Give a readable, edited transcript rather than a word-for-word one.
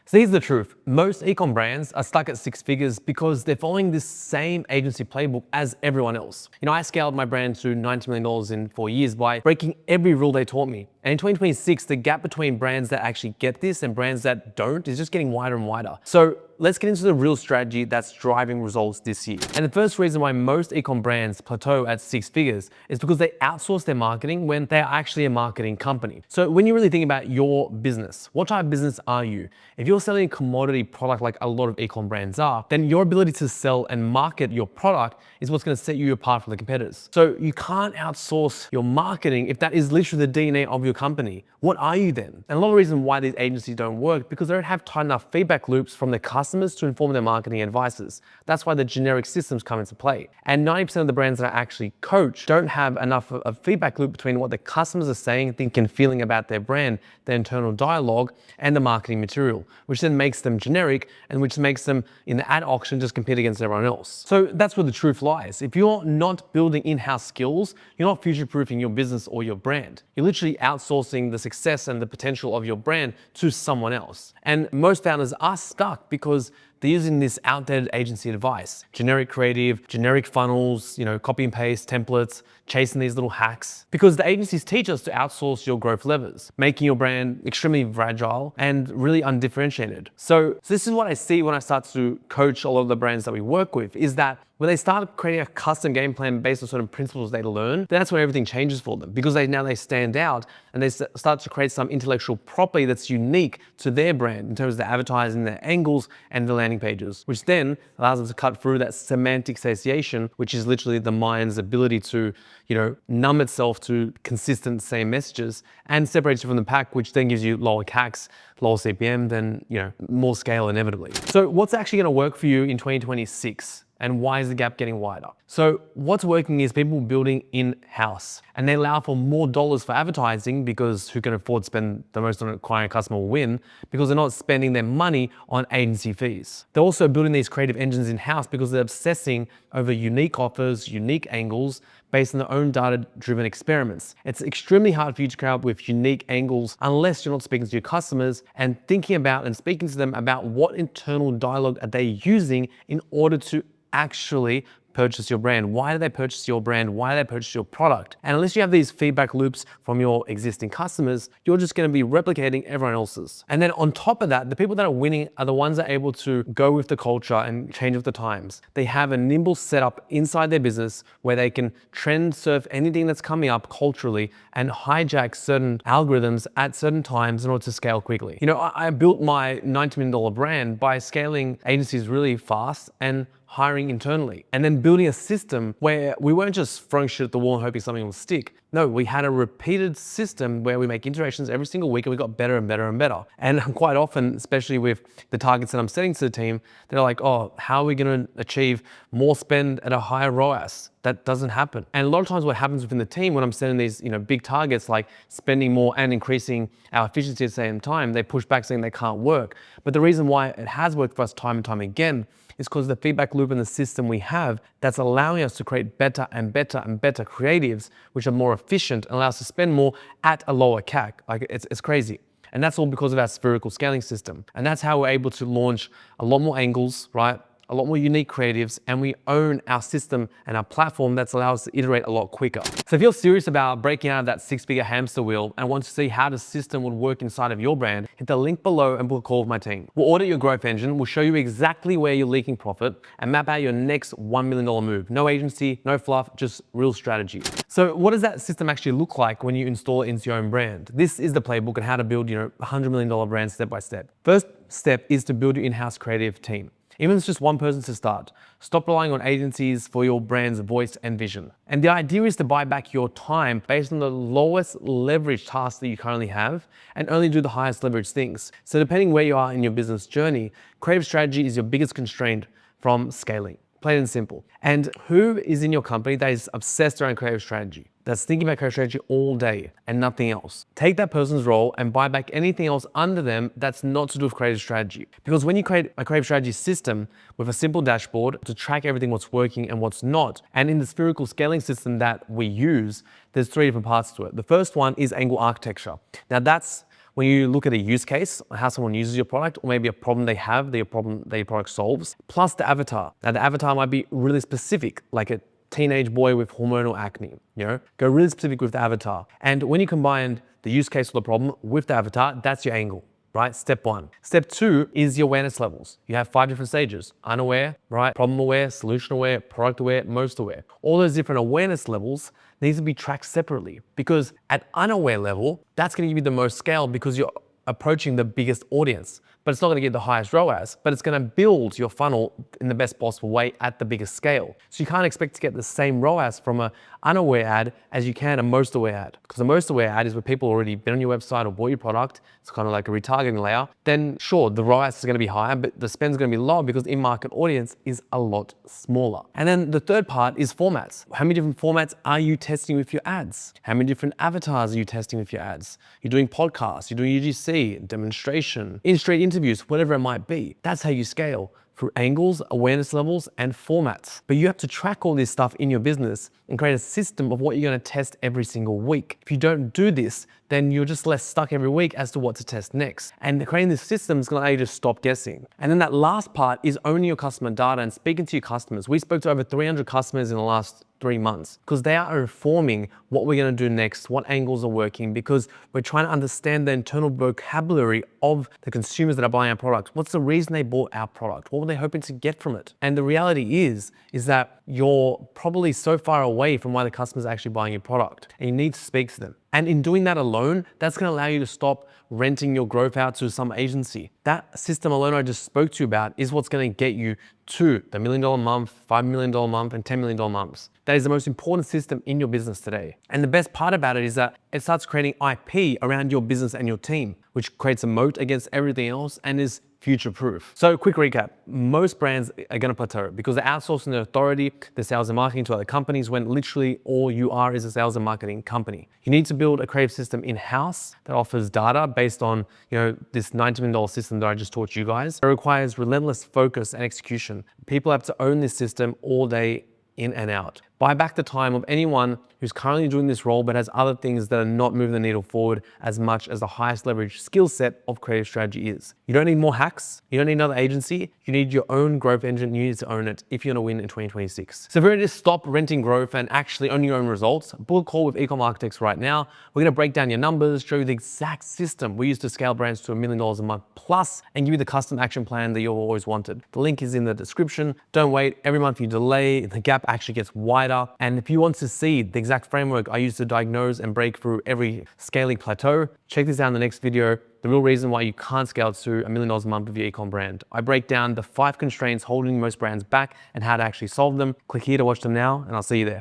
So here's the truth. Most ecom brands are stuck at six figures because they're following this same agency playbook as everyone else. I scaled my brand to $90 million in 4 years by breaking every rule they taught me. And in 2026, the gap between brands that actually get this and brands that don't is just getting wider and wider. So let's get into the real strategy that's driving results this year. And the first reason why most ecom brands plateau at six figures is because they outsource their marketing when they are actually a marketing company. So when you really think about your business, what type of business are you? If you're selling a commodity product like a lot of ecom brands are, then your ability to sell and market your product is what's going to set you apart from the competitors. So you can't outsource your marketing if that is literally the DNA of your company. What are you then? And a lot of the reason why these agencies don't work because they don't have tight enough feedback loops from their customers to inform their marketing advices. That's why the generic systems come into play. And 90% of the brands that I actually coach don't have enough of a feedback loop between what the customers are saying, thinking, feeling about their brand, their internal dialogue, and the marketing material, which then makes them generic and which makes them in the ad auction just compete against everyone else. So that's where the truth lies. If you're not building in-house skills, you're not future-proofing your business or your brand. You're literally outsourcing the success and the potential of your brand to someone else. And most founders are stuck because they're using this outdated agency advice, generic creative, generic funnels, copy and paste templates, chasing these little hacks. Because the agencies teach us to outsource your growth levers, making your brand extremely fragile and really undifferentiated. So this is what I see when I start to coach a lot of the brands that we work with, is that when they start creating a custom game plan based on certain principles they learn, that's when everything changes for them because now they stand out and they start to create some intellectual property that's unique to their brand in terms of the advertising, their angles, and the landing pages, which then allows them to cut through that semantic satiation, which is literally the mind's ability to, numb itself to consistent same messages and separates you from the pack, which then gives you lower CACs, lower CPM, then, more scale inevitably. So what's actually going to work for you in 2026? And why is the gap getting wider? So what's working is people building in-house, and they allow for more dollars for advertising because who can afford to spend the most on acquiring a customer will win because they're not spending their money on agency fees. They're also building these creative engines in-house because they're obsessing over unique offers, unique angles based on their own data-driven experiments. It's extremely hard for you to come up with unique angles unless you're not speaking to your customers and thinking about and speaking to them about what internal dialogue are they using in order to actually purchase your brand. Why do they purchase your brand? Why do they purchase your product? And unless you have these feedback loops from your existing customers, you're just going to be replicating everyone else's. And then on top of that, the people that are winning are the ones that are able to go with the culture and change with the times. They have a nimble setup inside their business where they can trend surf anything that's coming up culturally and hijack certain algorithms at certain times in order to scale quickly. I built my $90 million brand by scaling agencies really fast and hiring internally, and then building a system where we weren't just throwing shit at the wall and hoping something will stick. No, we had a repeated system where we make iterations every single week and we got better and better and better. And quite often, especially with the targets that I'm setting to the team, they're like, oh, how are we going to achieve more spend at a higher ROAS? That doesn't happen. And a lot of times what happens within the team when I'm setting these big targets like spending more and increasing our efficiency at the same time, they push back saying they can't work. But the reason why it has worked for us time and time again is because the feedback loop and the system we have that's allowing us to create better and better and better creatives, which are more efficient and allow us to spend more at a lower CAC. Like it's crazy. And that's all because of our spherical scaling system. And that's how we're able to launch a lot more angles, right? A lot more unique creatives, and we own our system and our platform that's allows us to iterate a lot quicker. So if you're serious about breaking out of that six-figure hamster wheel and want to see how the system would work inside of your brand, hit the link below and book a call with my team. We'll audit your growth engine, we'll show you exactly where you're leaking profit and map out your next $1 million move. No agency, no fluff, just real strategy. So what does that system actually look like when you install it into your own brand? This is the playbook on how to build, $100 million brand step by step. First step is to build your in-house creative team. Even if it's just one person to start, stop relying on agencies for your brand's voice and vision. And the idea is to buy back your time based on the lowest leverage tasks that you currently have and only do the highest leverage things. So depending where you are in your business journey, creative strategy is your biggest constraint from scaling. Plain and simple. And who is in your company that is obsessed around creative strategy? That's thinking about creative strategy all day and nothing else. Take that person's role and buy back anything else under them that's not to do with creative strategy. Because when you create a creative strategy system with a simple dashboard to track everything what's working and what's not, and in the spherical scaling system that we use, there's three different parts to it. The first one is angle architecture. Now that's when you look at a use case, how someone uses your product, or maybe a problem they have, their problem that your product solves, plus the avatar. Now the avatar might be really specific, like a teenage boy with hormonal acne, go really specific with the avatar. And when you combine the use case or the problem with the avatar, that's your angle, right? Step one. Step two is your awareness levels. You have 5 different stages: unaware, right? Problem aware, solution aware, product aware, most aware. All those different awareness levels needs to be tracked separately, because at unaware level, that's going to give you the most scale because you're approaching the biggest audience, but it's not going to get the highest ROAS, but it's going to build your funnel in the best possible way at the biggest scale. So you can't expect to get the same ROAS from an unaware ad as you can a most aware ad, because a most aware ad is where people already been on your website or bought your product. It's kind of like a retargeting layer. Then sure, the ROAS is going to be higher, but the spend is going to be lower because the in-market audience is a lot smaller. And then the third part is formats. How many different formats are you testing with your ads? How many different avatars are you testing with your ads? You're doing podcasts, you're doing UGC, demonstration, in-street interviews, whatever it might be. That's how you scale, through angles, awareness levels, and formats. But you have to track all this stuff in your business and create a system of what you're going to test every single week. If you don't do this, then you're just less stuck every week as to what to test next. And creating this system is going to allow you to stop guessing. And then that last part is owning your customer data and speaking to your customers. We spoke to over 300 customers in the last 3 months because they are informing what we're going to do next, what angles are working, because we're trying to understand the internal vocabulary of the consumers that are buying our product. What's the reason they bought our product? What were they hoping to get from it? And the reality is that you're probably so far away from why the customer's actually buying your product, and you need to speak to them. And in doing that alone, that's going to allow you to stop renting your growth out to some agency. That system alone I just spoke to you about is what's going to get you to the $1 million month, $5 million month, and $10 million months. That is the most important system in your business today. And the best part about it is that it starts creating IP around your business and your team, which creates a moat against everything else and is future-proof. So quick recap, most brands are going to plateau because they're outsourcing their authority, their sales and marketing to other companies when literally all you are is a sales and marketing company. You need to build a creative system in-house that offers data based on this $90 million system that I just taught you guys. It requires relentless focus and execution. People have to own this system all day in and out. Buy back the time of anyone who's currently doing this role but has other things that are not moving the needle forward as much as the highest leverage skill set of creative strategy is. You don't need more hacks. You don't need another agency. You need your own growth engine. You need to own it if you're gonna win in 2026. So if you're ready to stop renting growth and actually own your own results, book a call with Ecomm Architects right now. We're gonna break down your numbers, show you the exact system we use to scale brands to $1 million a month plus, and give you the custom action plan that you've always wanted. The link is in the description. Don't wait. Every month you delay, the gap actually gets wider. And if you want to see the exact framework I use to diagnose and break through every scaling plateau, check this out in the next video. The real reason why you can't scale to $1 million a month with your ecom brand. I break down the 5 constraints holding most brands back and how to actually solve them. Click here to watch them now, and I'll see you there.